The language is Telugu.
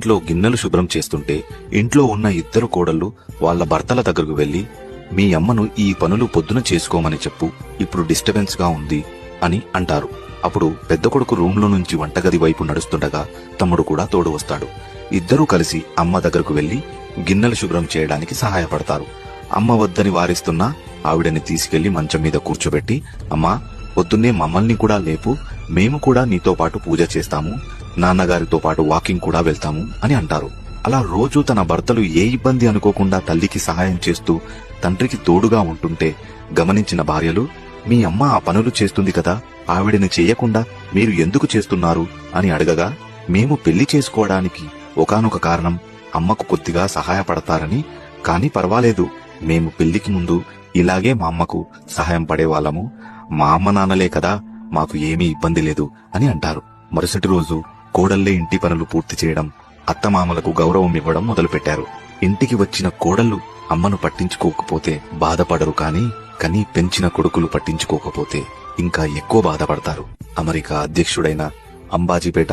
ఇంట్లో గిన్నెలు శుభ్రం చేస్తుంటే ఇంట్లో ఉన్న ఇద్దరు కోడళ్ళు వాళ్ళ భర్తల దగ్గరకు వెళ్లి, మీ అమ్మను ఈ పనులు పొద్దున చేసుకోమని చెప్పు, ఇప్పుడు డిస్టర్బెన్స్ గా ఉంది అని అంటారు. అప్పుడు పెద్ద కొడుకు రూంలో నుంచి వంటగది వైపు నడుస్తుండగా తమ్ముడు కూడా తోడు వస్తాడు. ఇద్దరూ కలిసి అమ్మ దగ్గరకు వెళ్లి గిన్నెలు శుభ్రం చేయడానికి సహాయపడతారు. అమ్మ వద్దని వారిస్తున్నా ఆవిడని తీసుకెళ్లి మంచం మీద కూర్చోబెట్టి, అమ్మా పొద్దున్నే మమ్మల్ని కూడా లేపు, మేము కూడా నీతో పాటు పూజ చేస్తాము, నాన్నగారితో పాటు వాకింగ్ కూడా వెళ్తాము అని అంటారు. అలా రోజూ తన భర్తలు ఏ ఇబ్బంది అనుకోకుండా తల్లికి సహాయం చేస్తూ తండ్రికి తోడుగా ఉంటుంటే గమనించిన భార్యలు, మీ అమ్మ ఆ పనులు చేస్తుంది కదా, ఆవిడని చెయ్యకుండా మీరు ఎందుకు చేస్తున్నారు అని అడగగా, మేము పెళ్లి చేసుకోవడానికి ఒకానొక కారణం అమ్మకు కొద్దిగా సహాయపడతారని, కాని పర్వాలేదు, మేము పెళ్లికి ముందు ఇలాగే మా అమ్మకు సహాయం పడేవాళ్ళము, మా అమ్మ నాన్నలే కదా, మాకు ఏమీ ఇబ్బంది లేదు అని అంటారు. మరుసటి రోజు కోడళ్లే ఇంటి పనులు పూర్తి చేయడం, అత్తమామలకు గౌరవం ఇవ్వడం మొదలుపెట్టారు. ఇంటికి వచ్చిన కోడళ్లు అమ్మను పట్టించుకోకపోతే బాధపడరు, కని పెంచిన కొడుకులు పట్టించుకోకపోతే ఇంకా ఎక్కువ బాధపడతారు. అమెరికా అధ్యక్షుడైన అంబాజీపేట